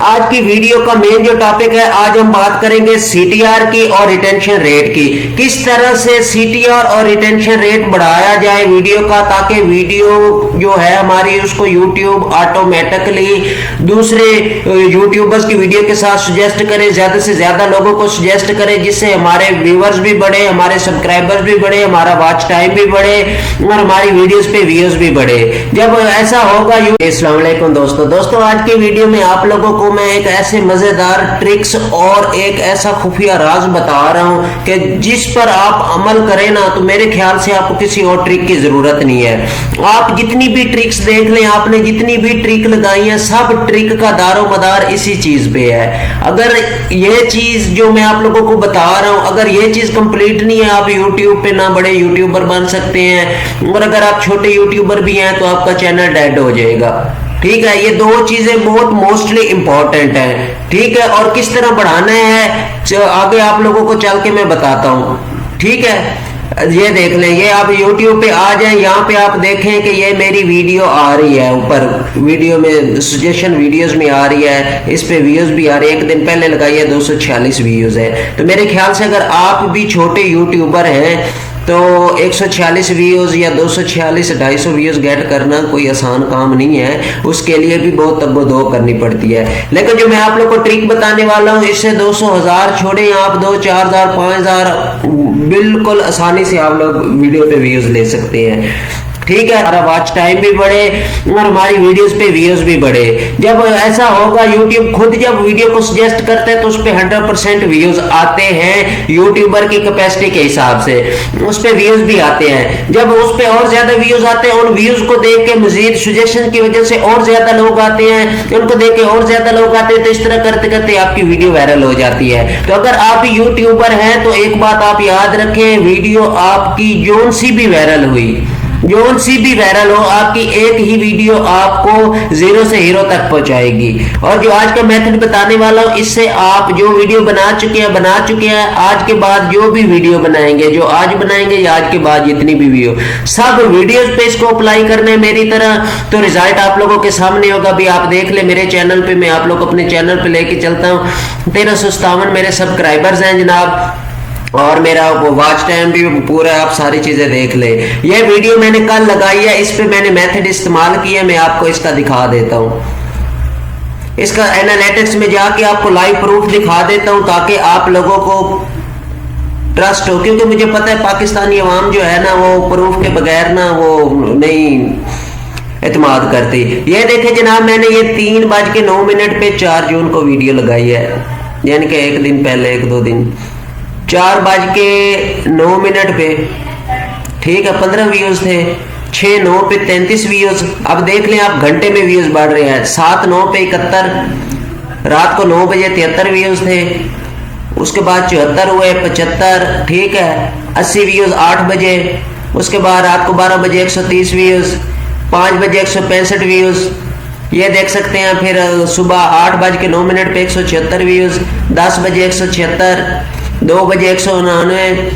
आज की वीडियो का मेन जो टॉपिक है, आज हम बात करेंगे सीटीआर की और रिटेंशन रेट की। किस तरह से सीटीआर और रिटेंशन रेट बढ़ाया जाए वीडियो का, ताकि वीडियो जो है हमारी उसको यूट्यूब ऑटोमेटिकली दूसरे यूट्यूबर्स की वीडियो के साथ सजेस्ट करे, ज्यादा से ज्यादा लोगों को सजेस्ट करे, जिससे हमारे व्यूअर्स भी बढ़े, हमारे सब्सक्राइबर्स भी बढ़े, हमारा वॉच टाइम भी बढ़े और हमारी वीडियोस पे व्यूज भी बढ़े। जब ऐसा होगा अस्सलाम वालेकुम दोस्तों, आज की वीडियो में आप लोगों को मैं एक ऐसे मजेदार ट्रिक्स और एक ऐसा खुफिया राज बता रहा हूं कि जिस पर आप अमल करें ना, तो मेरे ख्याल से आपको किसी और ट्रिक की जरूरत नहीं है। आप जितनी भी ट्रिक्स देख लें, आपने जितनी भी ट्रिक लगाई है, सब ट्रिक का दारो मदार इसी चीज पे है। अगर ये चीज जो मैं आप लोगों को बता रहा हूं, अगर ये चीज कंप्लीट नहीं है, आप यूट्यूब पे ना बड़े यूट्यूबर बन सकते हैं, और अगर आप छोटे यूट्यूबर भी हैं तो आपका चैनल डेड हो जाएगा। ठीक है, ये दो चीजें बहुत मोस्टली इंपॉर्टेंट है। ठीक है, और किस तरह बढ़ाना है आगे आप लोगों को चल के मैं बताता हूं। ठीक है, ये देख लें, ये आप YouTube पे आ जाएं, यहाँ पे आप देखें कि ये मेरी वीडियो आ रही है, ऊपर वीडियो में सजेशन वीडियोस में आ रही है, इस पे व्यूज भी आ रहे हैं। एक दिन पहले लगाई है 246 व्यूज है। तो मेरे ख्याल से अगर आप भी छोटे यूट्यूबर हैं तो 146 व्यूज या 246 250 व्यूज गेट करना कोई आसान काम नहीं है, उसके लिए भी बहुत तगो करनी पड़ती है। लेकिन जो मैं आप लोग को ट्रिक बताने वाला हूँ, इससे 200 1000 छोड़े, आप 2 4000 5000 बिल्कुल आसानी से आप लोग वीडियो पे व्यूज ले सकते हैं। ठीक है, हमारा वॉच टाइम भी बढ़े और हमारी वीडियोस पे व्यूज भी बढ़े। जब ऐसा होगा, यूट्यूब खुद जब वीडियो को सजेस्ट करते हैं तो उस पे 100% व्यूज आते हैं यूट्यूबर की कैपेसिटी के हिसाब से, उस पे व्यूज भी आते हैं। जब उस पे और ज्यादा व्यूज आते हैं, उन व्यूज को देख के मजीद सजेशन की वजह से और ज्यादा लोग आते हैं, उनको देख के और ज्यादा लोग आते हैं, तो इस तरह करते करते आपकी वीडियो वायरल हो जाती है। तो अगर आप यूट्यूबर हैं तो एक बात आप याद रखें, वीडियो आपकी जोन सी भी वायरल हुई, जोन सी भी वायरल हो, आपकी एक ही वीडियो आपको जीरो से हीरो तक पहुंचाएगी। और जो आज का मेथड बताने वाला हूं, इससे आप जो वीडियो बना चुके हैं, आज के बाद जो भी वीडियो बनाएंगे, जो आज बनाएंगे या आज के बाद जितनी भी वीडियो, सब वीडियोस पे इसको अप्लाई करने मेरी तरह, तो रिजल्ट आप लोगों के सामने होगा। भी आप देख ले मेरे चैनल पे, मैं आप लोग अपने चैनल पे लेके चलता हूँ। 1357 मेरे सब्सक्राइबर्स हैं जनाब, और मेरा वॉच टाइम भी पूरा, आप सारी चीजें देख ले। ये वीडियो मैंने कल लगाई है, इस पे मैंने मेथड इस्तेमाल किया, मैं आपको इसका दिखा देता हूँ। इसका एनालिटिक्स में जाके आपको लाइव प्रूफ दिखा देता हूँ, ताकि आप लोगों को ट्रस्ट हो, क्योंकि मुझे पता है पाकिस्तानी अवाम जो है ना, वो प्रूफ के बगैर ना वो नहीं एतमाद करती। ये देखे जनाब, मैंने ये 3:09 पे 4 जून को वीडियो लगाई है, यानी कि एक दिन पहले, 1-2 दिन, 4:09 पे। ठीक है, 15 व्यूज थे। 6:09 पे 33 व्यूज। अब देख लें आप, घंटे में व्यूज बढ़ रहे हैं। 7:09 पे 71, रात को 9 बजे 73 व्यूज थे, उसके बाद 74 हुए, 75। ठीक है, 80 व्यूज 8 बजे, उसके बाद रात को 12 बजे 130 व्यूज, 5 बजे 165 व्यूज, ये देख सकते हैं। फिर सुबह 8:09 पे 176 व्यूज, 10 बजे 176, 2 बजे 199,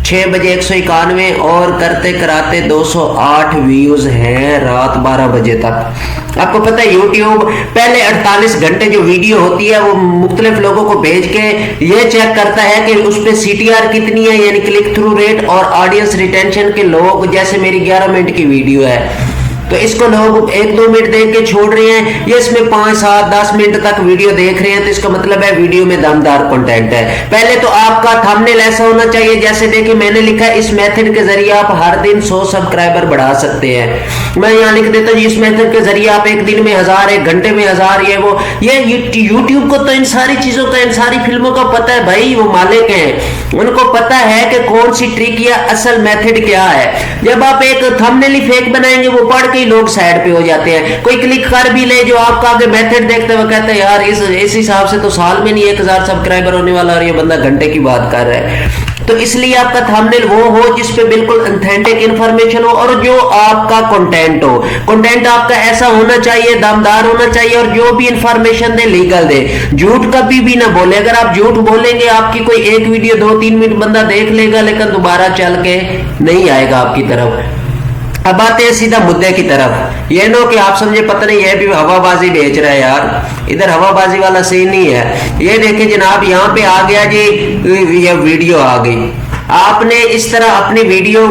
6 बजे 191, और करते कराते 208 व्यूज हैं रात 12 बजे तक। आपको पता है यूट्यूब पहले 48 घंटे जो वीडियो होती है वो मुख्तलिफ लोगों को भेज के ये चेक करता है कि उस पर सीटीआर कितनी है, यानी क्लिक थ्रू रेट और ऑडियंस रिटेंशन के लोग। जैसे मेरी 11 मिनट की वीडियो है, तो इसको लोग 1-2 मिनट देख के छोड़ रहे हैं, ये इसमें 5, 7, 10 मिनट तक वीडियो देख रहे हैं, तो इसका मतलब है वीडियो में दमदार कंटेंट है। पहले तो आपका थंबनेल ऐसा होना चाहिए, जैसे देखिए मैंने लिखा है, इस मेथड के जरिए आप हर दिन 100 सब्सक्राइबर बढ़ा सकते हैं। मैं यहाँ लिख देता हूँ, इस मेथड के जरिए आप एक दिन में 1000, एक घंटे में 1000, ये वो। ये यूट्यूब को तो इन सारी चीजों का, इन सारी फिल्मों का पता है भाई, वो मालिक हैं, उनको पता है कि कौन सी ट्रिक या असल मेथड क्या है। जब आप एक थंबनेल ही फेक बनाएंगे, वो पढ़ के लोग साइड पे हो जाते हैं। कोई क्लिक कर भी ले, जो आपका आगे मेथड देखते हुए कहते हैं यार इस हिसाब से तो साल में नहीं 1000 सब्सक्राइबर होने वाला, और ये बंदा घंटे की बात कर रहा है। तो इसलिए आपका थंबनेल वो हो जिसपे बिल्कुल ऑथेंटिक इंफॉर्मेशन हो, और जो आपका कंटेंट हो, कंटेंट आपका ऐसा होना चाहिए, दमदार होना चाहिए, और जो भी इंफॉर्मेशन दे लीगल दे। झूठ कभी भी ना बोले। अगर आप झूठ बोलेंगे, आपकी कोई एक वीडियो 2-3 मिनट बंदा देख लेगा, लेकिन दोबारा चल के नहीं आएगा आपकी तरफ। अब आते हैं सीधा मुद्दे की तरफ। ये नो कि आप समझे पता नहीं ये भी हवाबाजी बेच रहा है यार, इधर हवाबाजी वाला सीन नहीं है। ये देखिए जनाब, यहाँ पे आ गया जी, ये वीडियो आ गई। आपने इस तरह अपनी वीडियो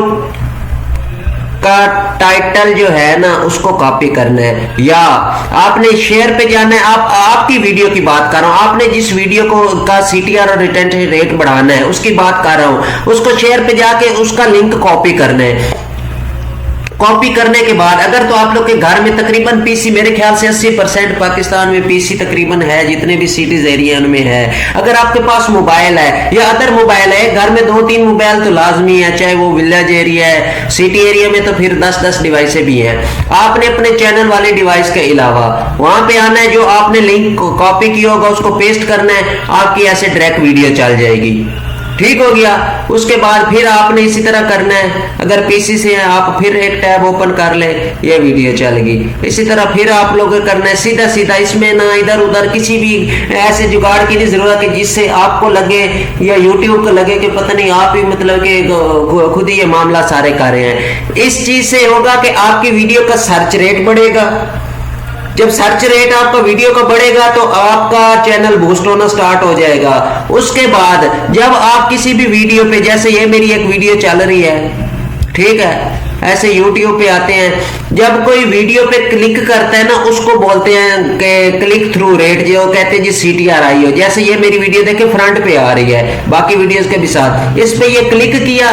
का टाइटल जो है ना उसको कॉपी करना है, या आपने शेयर पे जाना है। आपकी वीडियो की बात कर रहा हूं, आपने जिस वीडियो को का सीटीआर और रिटेंशन रेट बढ़ाना है उसकी बात कर रहा हूं। उसको शेयर पे जाके उसका लिंक कॉपी करना है। कॉपी करने के बाद अगर तो आप लोग के घर में तकरीबन पीसी, मेरे ख्याल से 80% पाकिस्तान में पीसी तकरीबन है, जितने भी सिटीज एरिया में है। अगर आपके पास मोबाइल है या अदर मोबाइल है, घर में 2-3 मोबाइल तो लाजमी है, चाहे वो विलेज एरिया है, सिटी एरिया में तो फिर 10-10 डिवाइसें भी हैं। आपने अपने चैनल वाले डिवाइस के अलावा वहां पे आना है, जो आपने लिंक कॉपी किया होगा उसको पेस्ट करना है, आपकी ऐसे डायरेक्ट वीडियो चल जाएगी। ठीक हो गया। उसके बाद फिर आपने इसी तरह करना है, अगर पीसी से है आप फिर एक टैब ओपन कर ले, ये वीडियो चलेगी। इसी तरह फिर आप लोग करना है सीधा सीधा, इसमें ना इधर उधर किसी भी ऐसे जुगाड़ की नहीं जरूरत है जिससे आपको लगे या यूट्यूब को लगे कि पता नहीं आप ही मतलब कि खुद ही ये मामला सारे कर रहे हैं। इस चीज से होगा कि आपकी वीडियो का सर्च रेट बढ़ेगा। जब सर्च रेट आपका वीडियो का बढ़ेगा तो आपका चैनल बूस्ट होना स्टार्ट हो जाएगा। उसके बाद जब आप किसी भी वीडियो पे, जैसे ये मेरी एक वीडियो चल रही है, ठीक है, ऐसे YouTube पे आते हैं, जब कोई वीडियो पे क्लिक करता है ना उसको बोलते हैं कि क्लिक थ्रू रेट, जो कहते हैं जी CTR आई हो। जैसे ये मेरी वीडियो देखे फ्रंट पे आ रही है बाकी वीडियोस के भी साथ, इस पे ये क्लिक किया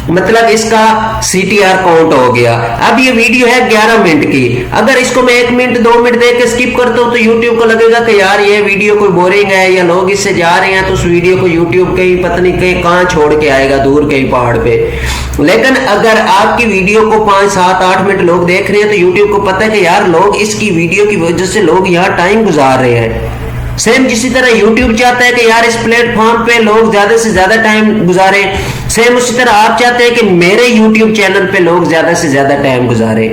मतलब इसका CTR काउंट हो गया। अब ये वीडियो है 11 मिनट की, अगर इसको मैं 1 मिनट 2 मिनट देख के स्किप करता हूं तो YouTube को लगेगा कि यार ये वीडियो कोई बोरिंग है या लोग इससे जा रहे हैं, तो उस वीडियो को YouTube कहीं पता नहीं कहीं कहां छोड़ के आएगा, दूर कहीं पहाड़ पे। लेकिन अगर आपकी वीडियो को 5, 7, 8 मिनट लोग देख रहे हैं तो YouTube को पता है कि यार लोग इसकी वीडियो की वजह से लोग यहाँ टाइम गुजार रहे हैं। सेम जिसी तरह YouTube चाहता है कि यार इस प्लेटफॉर्म पे लोग ज्यादा से ज्यादा टाइम गुजारे, सेम उसी तरह आप चाहते हैं कि मेरे YouTube चैनल पे लोग ज्यादा से ज्यादा टाइम गुजारे।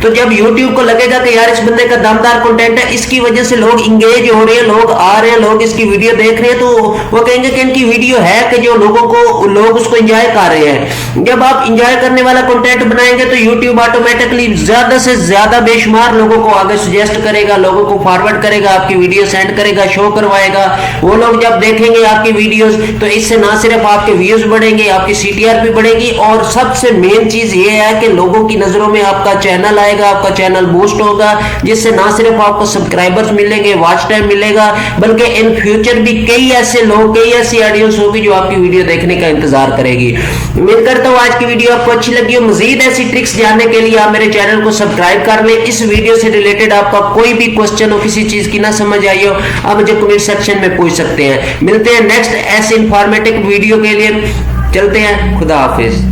तो जब YouTube को लगेगा कि यार इस बंदे का दमदार कंटेंट है, इसकी वजह से लोग इंगेज हो रहे हैं, लोग आ रहे हैं, लोग इसकी वीडियो देख रहे हैं, तो वो कहेंगे कि इनकी वीडियो है कि जो लोग उसको एंजॉय कर रहे हैं। जब आप एंजॉय करने वाला कंटेंट बनाएंगे तो YouTube ऑटोमेटिकली ज्यादा से ज्यादा बेशुमार लोगों को आगे सजेस्ट करेगा, लोगों को फॉरवर्ड करेगा, आपकी वीडियो सेंड करेगा, शो करवाएगा। वो लोग जब देखेंगे आपकी वीडियोस तो इससे ना सिर्फ आपके व्यूज बढ़ेंगे, आपकी CTR भी बढ़ेगी, और सबसे मेन चीज ये है कि लोगों की नजरों में आपका चैनल आएगा, आपका चैनल बूस्ट होगा, जिससे ना सिर्फ आपको सब्सक्राइबर्स मिलेंगे, वॉच टाइम मिलेगा, बल्कि इन फ्यूचर भी कई ऐसे लोग, कई ऐसी ऑडियंस होगी जो आपकी वीडियो देखने का इंतजार करेगी। उम्मीद करता हूँ आज की वीडियो आपको अच्छी लगी हो। मजीद ऐसी ट्रिक्स जानने के लिए आप मेरे चैनल को सब्सक्राइब कर ले। इस वीडियो से रिलेटेड आपका कोई भी क्वेश्चन हो, किसी चीज की ना समझ आई हो, आप मुझे कमेंट सेक्शन में पूछ सकते हैं। मिलते हैं नेक्स्ट ऐसे इंफॉर्मेटिव वीडियो के लिए, चलते हैं, खुदा हाफिज।